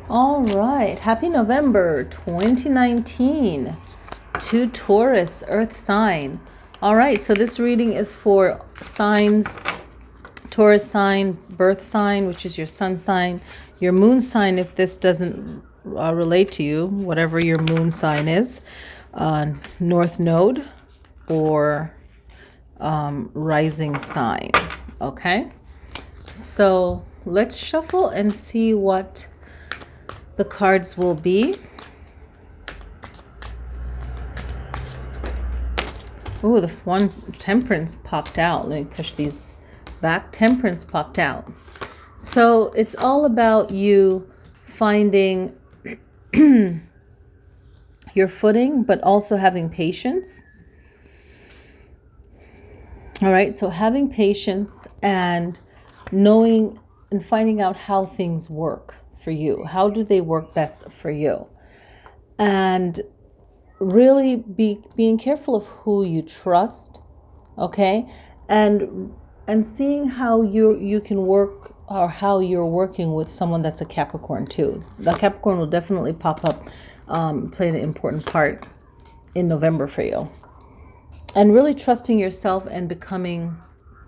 All right. Happy November 2019 to Taurus, Earth sign. All right. So this reading is for signs, Taurus sign, birth sign, which is your sun sign, your moon sign, if this doesn't relate to you, whatever your moon sign is, North Node, or rising sign. Okay. So let's shuffle and see what the cards will be. Oh, the one Temperance popped out. Let me push these back. Temperance popped out. So it's all about you finding your footing, but also having patience. All right, so having patience and knowing and finding out how things work for you. How do they work best for you? And really being careful of who you trust, okay? And seeing how you can work, or how you're working with someone that's a Capricorn too. The Capricorn will definitely pop up, play an important part in November for you. And really trusting yourself and becoming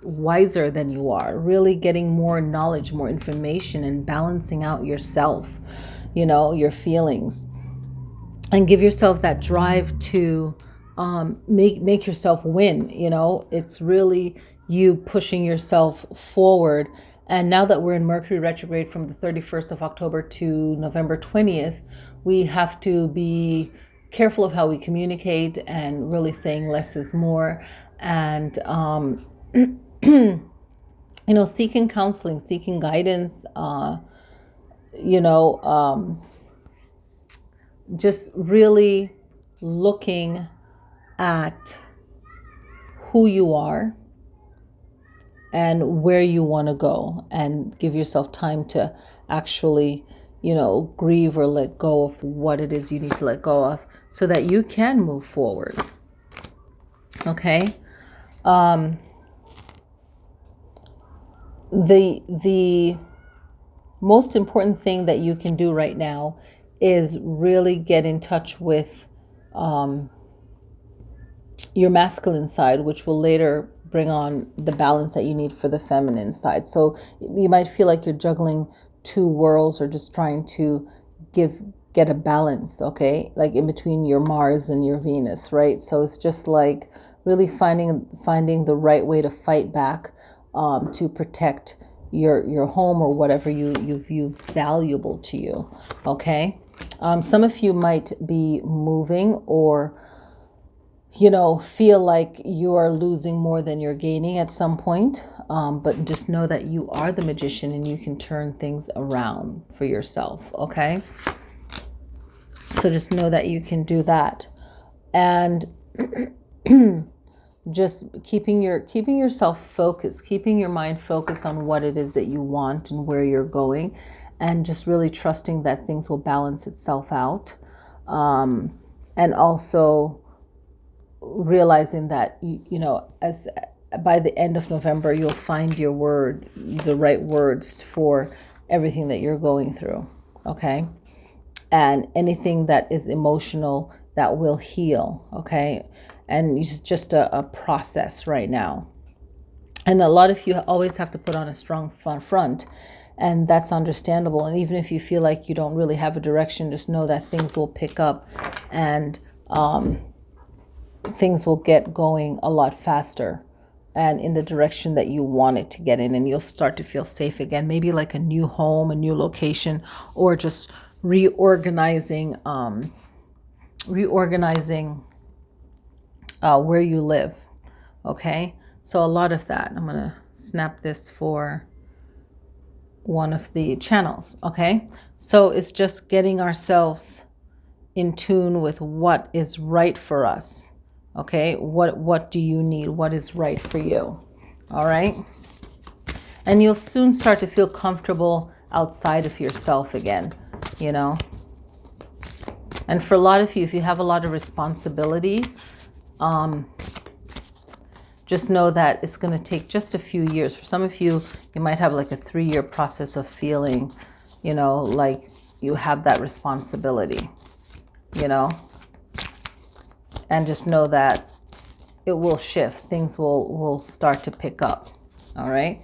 wiser than you are, really getting more knowledge, more information, and balancing out yourself, your feelings, and give yourself that drive to make yourself win. It's really you pushing yourself forward. And now that we're in Mercury retrograde from the 31st of October to November 20th, we have to be careful of how we communicate, and really saying less is more. And seeking counseling, seeking guidance, just really looking at who you are and where you want to go, and give yourself time to actually, grieve or let go of what it is you need to let go of, so that you can move forward. Okay. The most important thing that you can do right now is really get in touch with your masculine side, which will later bring on the balance that you need for the feminine side. So you might feel like you're juggling two worlds, or just trying to get a balance, okay? Like in between your Mars and your Venus, right? So it's just like really finding the right way to fight back, to protect your home, or whatever you view valuable to you, okay? Some of you might be moving, or feel like you are losing more than you're gaining at some point. But just know that you are the magician, and you can turn things around for yourself, okay? So just know that you can do that. And just keeping yourself focused, keeping your mind focused on what it is that you want and where you're going, and just really trusting that things will balance itself out. And also realizing that, as by the end of November, you'll find the right words for everything that you're going through, okay? And anything that is emotional, that will heal, okay? And it's just a process right now. And a lot of you always have to put on a strong front, and that's understandable. And even if you feel like you don't really have a direction, just know that things will pick up, and things will get going a lot faster and in the direction that you want it to get in, and you'll start to feel safe again. Maybe like a new home, a new location, or just reorganizing where you live, okay? So a lot of that. I'm gonna snap this for one of the channels, okay? So it's just getting ourselves in tune with what is right for us, okay? What do you need? What is right for you? All right? And you'll soon start to feel comfortable outside of yourself again, And for a lot of you, if you have a lot of responsibility, just know that it's going to take just a few years. For some of you, you might have like a 3-year process of feeling, like you have that responsibility, you know, and just know that it will shift. Things will start to pick up. All right.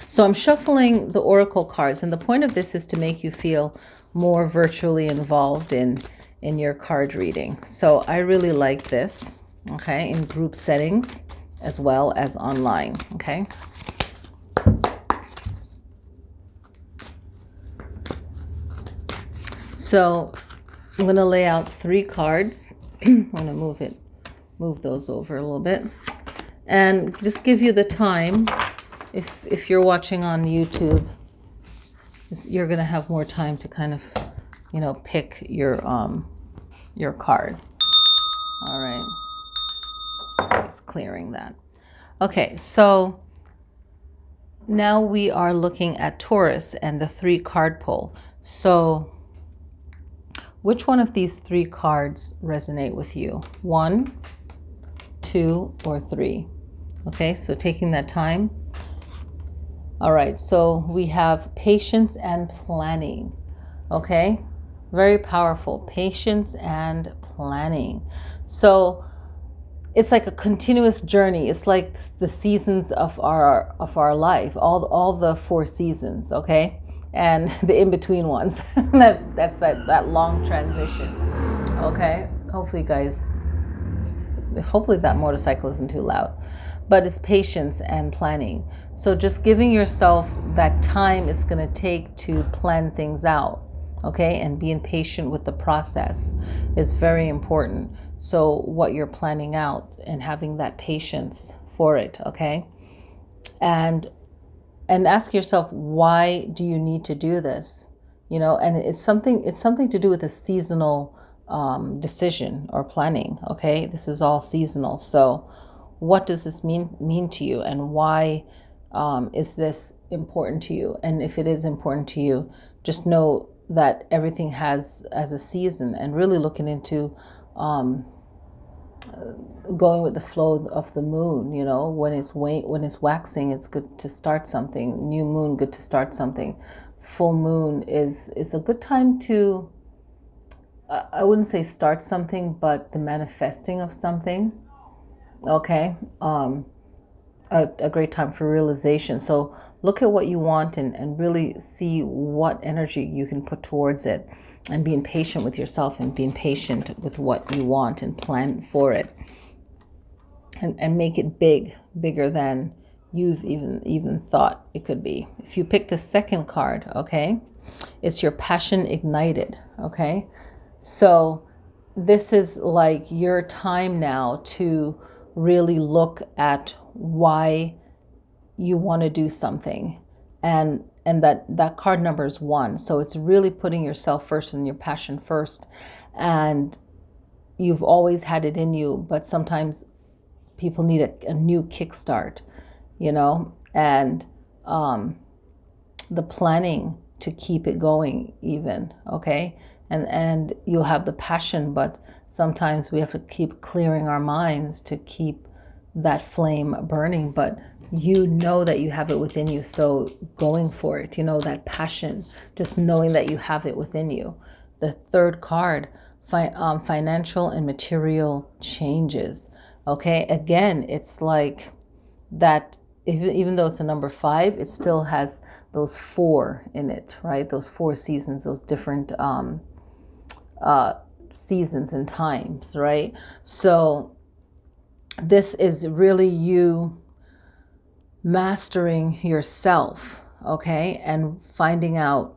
So I'm shuffling the oracle cards, and the point of this is to make you feel more virtually involved in your card reading. So I really like this, okay, in group settings as well as online, okay? So I'm going to lay out 3 cards. I'm going to move those over a little bit, and just give you the time. If you're watching on YouTube, you're going to have more time to kind of, you know, pick your card. All right. Just clearing that. Okay, so now we are looking at Taurus and the 3 card pull. So which one of these 3 cards resonate with you? 1, 2, or 3? Okay, so taking that time. All right, so we have patience and planning. Okay, very powerful. Patience and planning. So it's like a continuous journey. It's like the seasons of our life, all the 4 seasons, okay? And the in-between ones. that's that long transition. Okay? Hopefully that motorcycle isn't too loud. But it's patience and planning. So just giving yourself that time it's going to take to plan things out, okay? And being patient with the process is very important. So what you're planning out and having that patience for it, okay? And ask yourself, why do you need to do this? You know, and it's something to do with a seasonal decision or planning, okay? This is all seasonal. So what does this mean to you, and why is this important to you? And if it is important to you, just know that everything has as a season, and really looking into going with the flow of the moon. You know, when it's waxing, it's good to start something. New moon, good to start something. Full moon is a good time to, I wouldn't say start something, but the manifesting of something. Okay, a great time for realization. So look at what you want and really see what energy you can put towards it, and being patient with yourself and being patient with what you want and plan for it, and make it bigger than you've even thought it could be. If you pick the second card, okay, it's your passion ignited, okay? So this is like your time now to really look at why you want to do something, and that card number is 1. So it's really putting yourself first and your passion first. And you've always had it in you, but sometimes people need a new kickstart, you know, and the planning to keep it going even, okay? And you'll have the passion, but sometimes we have to keep clearing our minds to keep that flame burning. But you know that you have it within you, so going for it, you know, that passion, just knowing that you have it within you. The third card, financial and material changes. Okay, again, it's like that. Even though it's a number 5, it still has those 4 in it, right? Those 4 seasons, those different seasons and times, right? So this is really you mastering yourself, okay, and finding out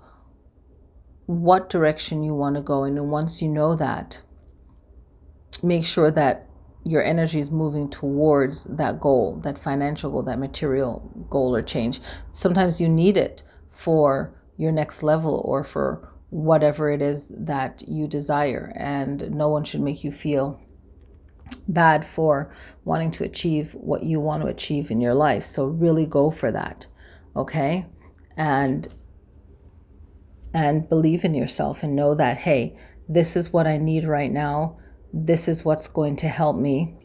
what direction you want to go in. And once you know that, make sure that your energy is moving towards that goal, that financial goal, that material goal or change. Sometimes you need it for your next level or for whatever it is that you desire. And no one should make you feel bad for wanting to achieve what you want to achieve in your life. So really go for that, okay? And believe in yourself and know that, hey, this is what I need right now. This is what's going to help me.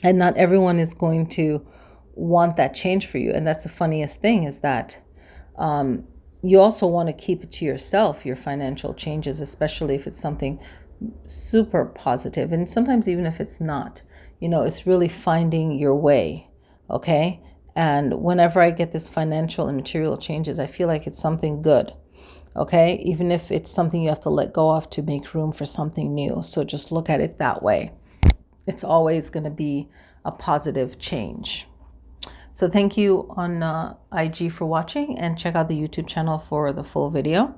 And not everyone is going to want that change for you. And that's the funniest thing, is that you also want to keep it to yourself, your financial changes, especially if it's something super positive. And sometimes even if it's not, it's really finding your way. Okay. And whenever I get this financial and material changes, I feel like it's something good. Okay. Even if it's something you have to let go of to make room for something new. So just look at it that way. It's always going to be a positive change. So thank you on IG for watching, and check out the YouTube channel for the full video.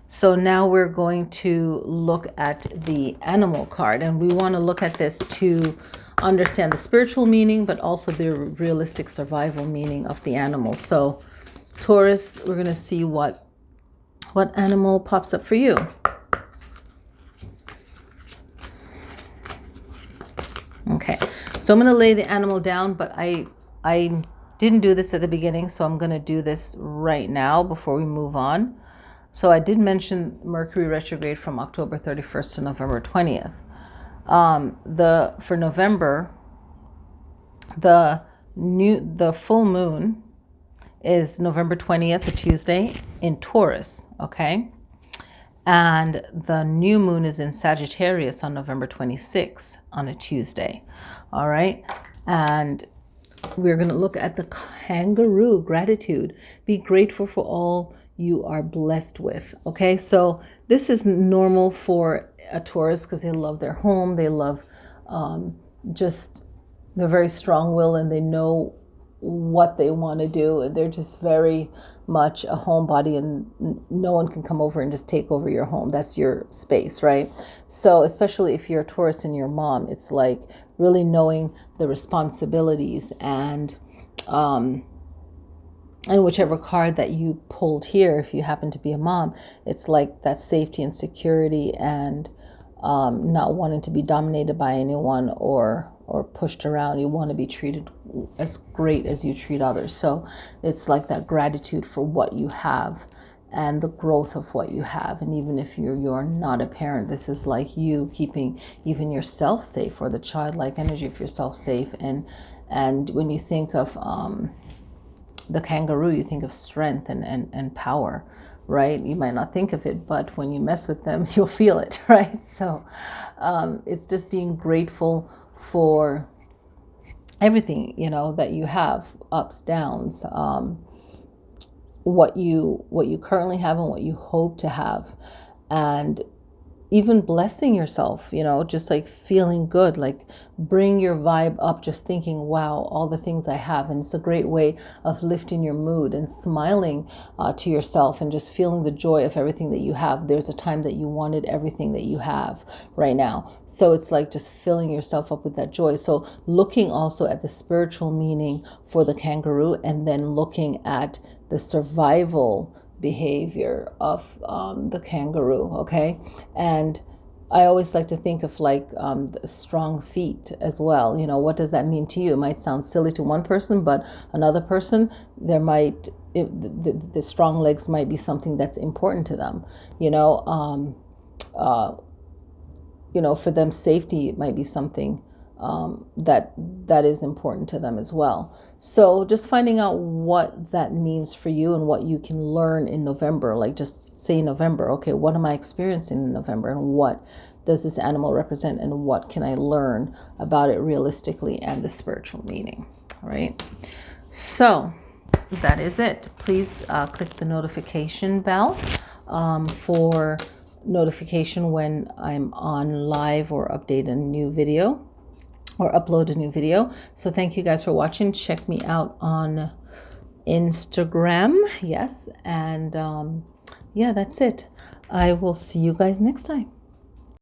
So now we're going to look at the animal card, and we want to look at this to understand the spiritual meaning, but also the realistic survival meaning of the animal. So Taurus, we're going to see what animal pops up for you. Okay, so I'm going to lay the animal down, but I didn't do this at the beginning, so I'm going to do this right now before we move on. So I did mention Mercury retrograde from October 31st to November 20th. For November, the full moon is November 20th, a Tuesday, in Taurus, okay? And the new moon is in Sagittarius on November 26th on a Tuesday, all right? And we're going to look at the kangaroo, gratitude. Be grateful for all you are blessed with. Okay, so this is normal for a Taurus because they love their home. They love they're very strong-willed, and they know what they want to do. And they're just very much a homebody, and no one can come over and just take over your home. That's your space, right? So especially if you're a Taurus and your mom, it's like really knowing the responsibilities, and whichever card that you pulled here, if you happen to be a mom, it's like that safety and security, and not wanting to be dominated by anyone or pushed around. You want to be treated as great as you treat others. So it's like that gratitude for what you have and the growth of what you have. And even if you're not a parent, this is like you keeping even yourself safe, or the childlike energy of yourself safe. And when you think of the kangaroo, you think of strength and power, right? You might not think of it, but when you mess with them, you'll feel it, right? So it's just being grateful for everything, that you have, ups, downs, what you currently have and what you hope to have, and even blessing yourself, just like feeling good, like bring your vibe up, just thinking, wow, all the things I have. And it's a great way of lifting your mood and smiling to yourself and just feeling the joy of everything that you have. There's a time that you wanted everything that you have right now. So it's like just filling yourself up with that joy. So looking also at the spiritual meaning for the kangaroo, and then looking at the survival behavior of the kangaroo, okay? And I always like to think of like strong feet as well. What does that mean to you? It might sound silly to one person, but another person, the strong legs might be something that's important to them. For them, safety, it might be something that is important to them as well. So just finding out what that means for you and what you can learn in November. Like just say November, okay, what am I experiencing in November, and what does this animal represent, and what can I learn about it realistically and the spiritual meaning. All right, so that is it. Please click the notification bell for notification when I'm on live or update a new video or upload a new video. So thank you guys for watching. Check me out on Instagram. Yes. And yeah, that's it. I will see you guys next time.